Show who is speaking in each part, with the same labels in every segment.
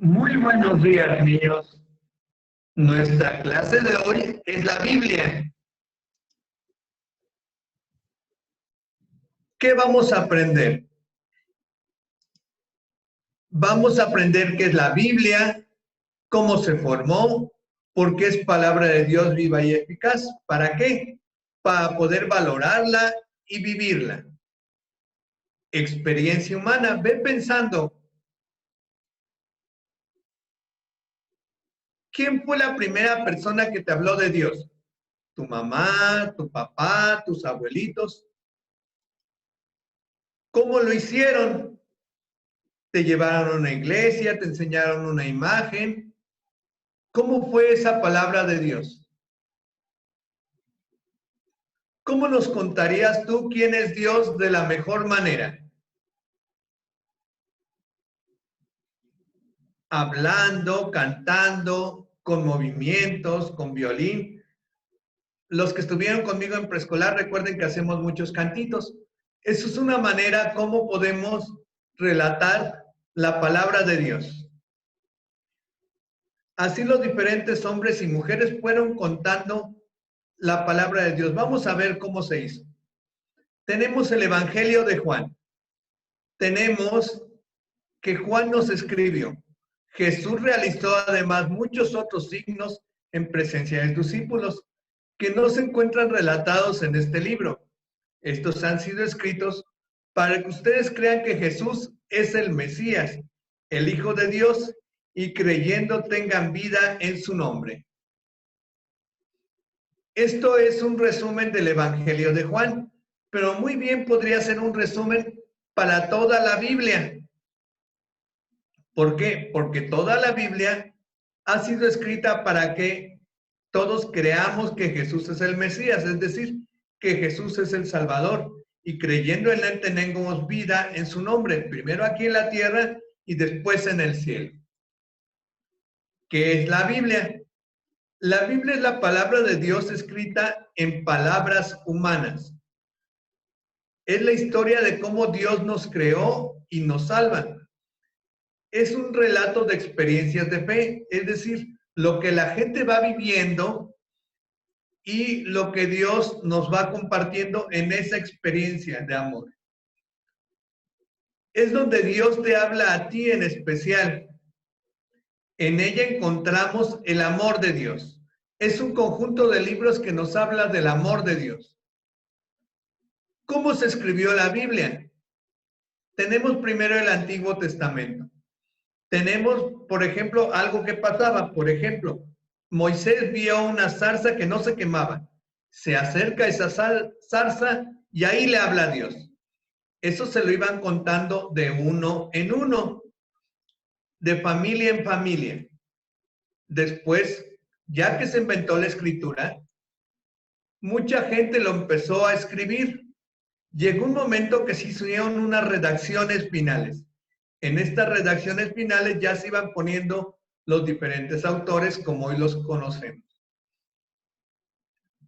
Speaker 1: Muy buenos días, niños. Nuestra clase de hoy es la Biblia. ¿Qué vamos a aprender? Vamos a aprender qué es la Biblia, cómo se formó, por qué es palabra de Dios viva y eficaz. ¿Para qué? Para poder valorarla y vivirla. Experiencia humana. Ve pensando, ¿quién fue la primera persona que te habló de Dios? ¿Tu mamá, tu papá, tus abuelitos? ¿Cómo lo hicieron? ¿Te llevaron a una iglesia? ¿Te enseñaron una imagen? ¿Cómo fue esa palabra de Dios? ¿Cómo nos contarías tú quién es Dios de la mejor manera? Hablando, cantando, con movimientos, con violín. Los que estuvieron conmigo en preescolar recuerden que hacemos muchos cantitos. Eso es una manera como podemos relatar la palabra de Dios. Así los diferentes hombres y mujeres fueron contando la palabra de Dios. Vamos a ver cómo se hizo. Tenemos el Evangelio de Juan. Tenemos que Juan nos escribió. Jesús realizó además muchos otros signos en presencia de sus discípulos que no se encuentran relatados en este libro. Estos han sido escritos para que ustedes crean que Jesús es el Mesías, el Hijo de Dios, y creyendo tengan vida en su nombre. Esto es un resumen del Evangelio de Juan, pero muy bien podría ser un resumen para toda la Biblia. ¿Por qué? Porque toda la Biblia ha sido escrita para que todos creamos que Jesús es el Mesías, es decir, que Jesús es el Salvador, y creyendo en Él tenemos vida en su nombre, primero aquí en la tierra y después en el cielo. ¿Qué es la Biblia? La Biblia es la palabra de Dios escrita en palabras humanas. Es la historia de cómo Dios nos creó y nos salva. Es un relato de experiencias de fe, es decir, lo que la gente va viviendo y lo que Dios nos va compartiendo en esa experiencia de amor. Es donde Dios te habla a ti en especial. En ella encontramos el amor de Dios. Es un conjunto de libros que nos habla del amor de Dios. ¿Cómo se escribió la Biblia? Tenemos primero el Antiguo Testamento. Tenemos, por ejemplo, algo que pasaba. Por ejemplo, Moisés vio una zarza que no se quemaba. Se acerca a esa zarza y ahí le habla a Dios. Eso se lo iban contando de uno en uno, de familia en familia. Después, ya que se inventó la escritura, mucha gente lo empezó a escribir. Llegó un momento que se hicieron unas redacciones finales. En estas redacciones finales ya se iban poniendo los diferentes autores como hoy los conocemos.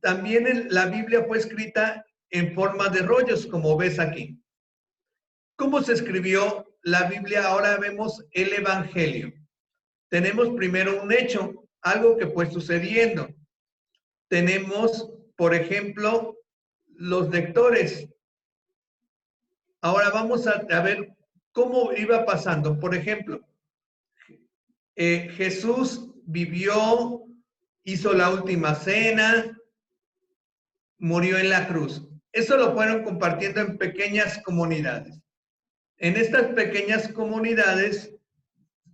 Speaker 1: También la Biblia fue escrita en forma de rollos, como ves aquí. ¿Cómo se escribió la Biblia? Ahora vemos el Evangelio. Tenemos primero un hecho, algo que fue sucediendo. Tenemos, por ejemplo, los lectores. Ahora vamos a ver cómo iba pasando. Por ejemplo, Jesús vivió, hizo la última cena, murió en la cruz. Eso lo fueron compartiendo en pequeñas comunidades. En estas pequeñas comunidades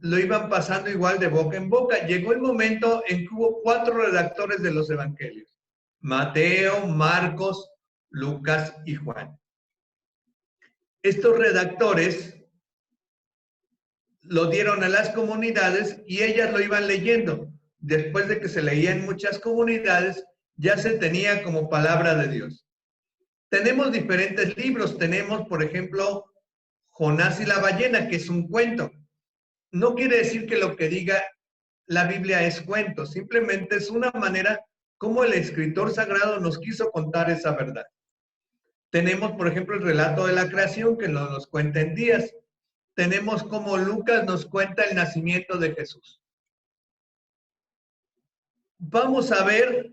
Speaker 1: lo iban pasando igual de boca en boca. Llegó el momento en que hubo 4 redactores de los evangelios: Mateo, Marcos, Lucas y Juan. Estos redactores lo dieron a las comunidades y ellas lo iban leyendo. Después de que se leía en muchas comunidades, ya se tenía como palabra de Dios. Tenemos diferentes libros. Tenemos, por ejemplo, Jonás y la ballena, que es un cuento. No quiere decir que lo que diga la Biblia es cuento, simplemente es una manera como el escritor sagrado nos quiso contar esa verdad. Tenemos, por ejemplo, el relato de la creación, que nos cuenta en días. tenemos como Lucas nos cuenta el nacimiento de Jesús. Vamos a ver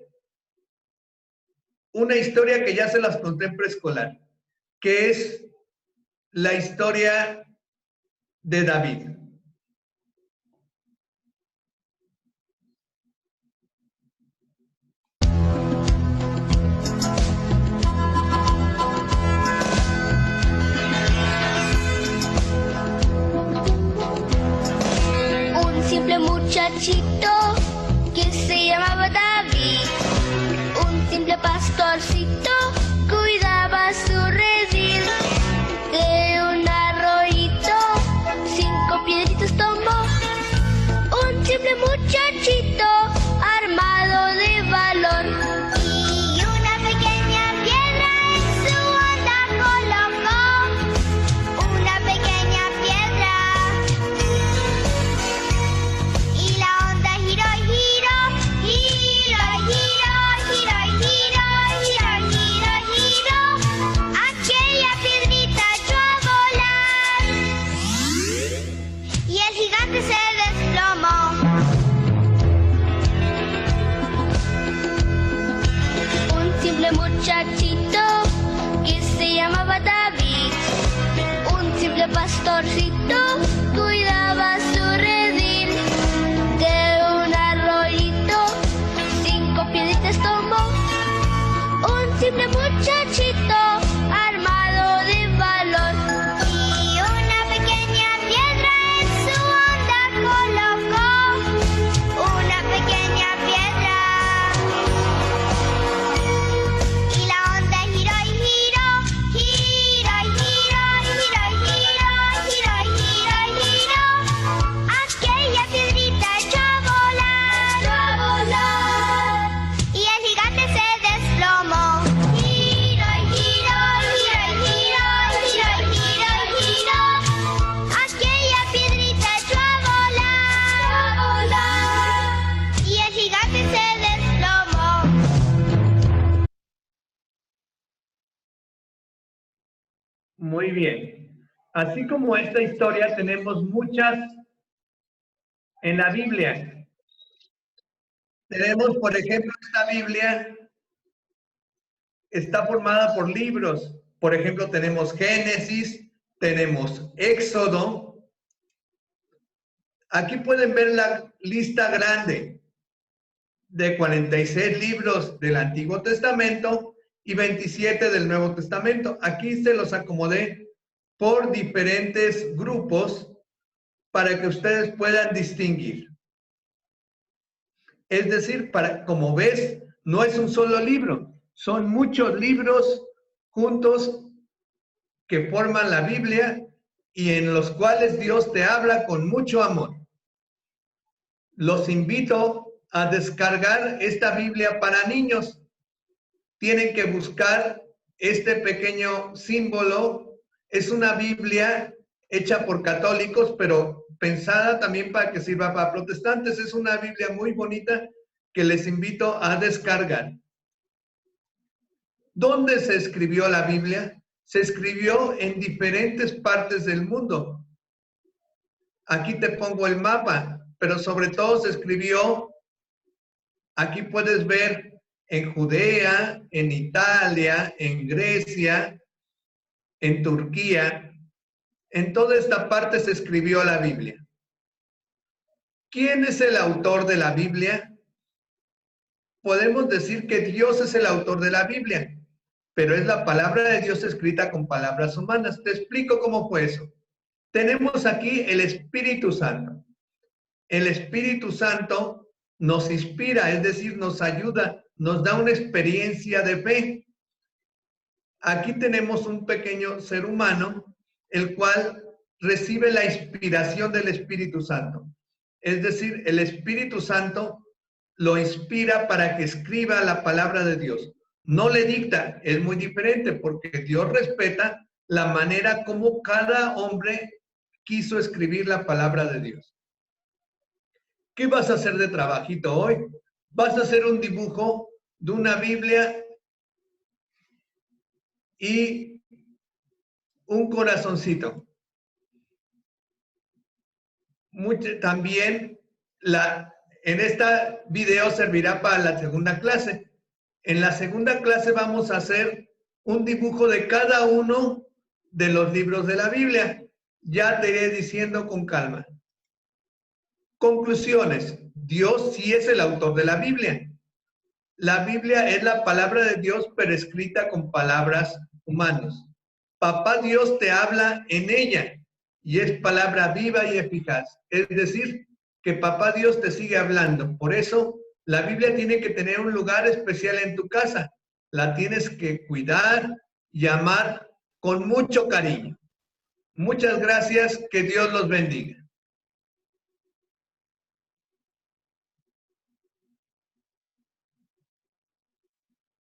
Speaker 1: una historia que ya se las conté en preescolar, que es la historia de David.
Speaker 2: Un simple muchachito que se llamaba David, un simple pastorcito cuidaba su redil. De un arroyito 5 piedritas tomó, un simple muchachito armado de valor. Y una pequeña piedra en su onda colocó, una pequeña piedra. Y la onda giró y giró, giró y giró, giró y giró, giró y giró y giró. Aquella piedrita echó a volar y el gigante se desplomó. Un simple muchachito que se llamaba David, un simple pastorcito cuidaba su redil. De un arroyito 5 piedritas tomó, un simple muchachito armado de valor. Y una pequeña piedra en su onda colocó, una pequeña piedra. Y la onda giró y giró, giró y giró, giró y giró, giró y giró y giró. Aquella piedrita echó a volar, y el gigante se desplomó. Giró y giró, giró y giró, giró y giró y giró. Aquella piedrita echó a volar, y el gigante se desplomó.
Speaker 1: Muy bien. Así como esta historia, tenemos muchas en la Biblia. Tenemos, por ejemplo, esta Biblia está formada por libros. Por ejemplo, tenemos Génesis, tenemos Éxodo. Aquí pueden ver la lista grande de 46 libros del Antiguo Testamento y 27 del Nuevo Testamento. Aquí se los acomodé por diferentes grupos para que ustedes puedan distinguir. Es decir, como ves, no es un solo libro, son muchos libros juntos que forman la Biblia y en los cuales Dios te habla con mucho amor. Los invito a descargar esta Biblia para niños. Tienen que buscar este pequeño símbolo. Es una Biblia hecha por católicos, pero pensada también para que sirva para protestantes. Es una Biblia muy bonita que les invito a descargar. ¿Dónde se escribió la Biblia? Se escribió en diferentes partes del mundo. Aquí te pongo el mapa, pero sobre todo se escribió, aquí puedes ver, en Judea, en Italia, en Grecia, en Turquía. En toda esta parte se escribió la Biblia. ¿Quién es el autor de la Biblia? Podemos decir que Dios es el autor de la Biblia, pero es la palabra de Dios escrita con palabras humanas. Te explico cómo fue eso. Tenemos aquí el Espíritu Santo. El Espíritu Santo nos inspira, es decir, nos ayuda, nos da una experiencia de fe. Aquí tenemos un pequeño ser humano, el cual recibe la inspiración del Espíritu Santo. Es decir, el Espíritu Santo lo inspira para que escriba la palabra de Dios. No le dicta, es muy diferente porque Dios respeta la manera como cada hombre quiso escribir la palabra de Dios. ¿Qué vas a hacer de trabajito hoy? Vas a hacer un dibujo de una Biblia y un corazoncito. también en esta video servirá para la segunda clase. En la segunda clase vamos a hacer un dibujo de cada uno de los libros de la Biblia. Ya te iré diciendo con calma. Conclusiones. Dios sí es el autor de la Biblia. La Biblia es la palabra de Dios, pero escrita con palabras humanas. Papá Dios te habla en ella y es palabra viva y eficaz. Es decir, que Papá Dios te sigue hablando. Por eso, la Biblia tiene que tener un lugar especial en tu casa. La tienes que cuidar y amar con mucho cariño. Muchas gracias. Que Dios los bendiga.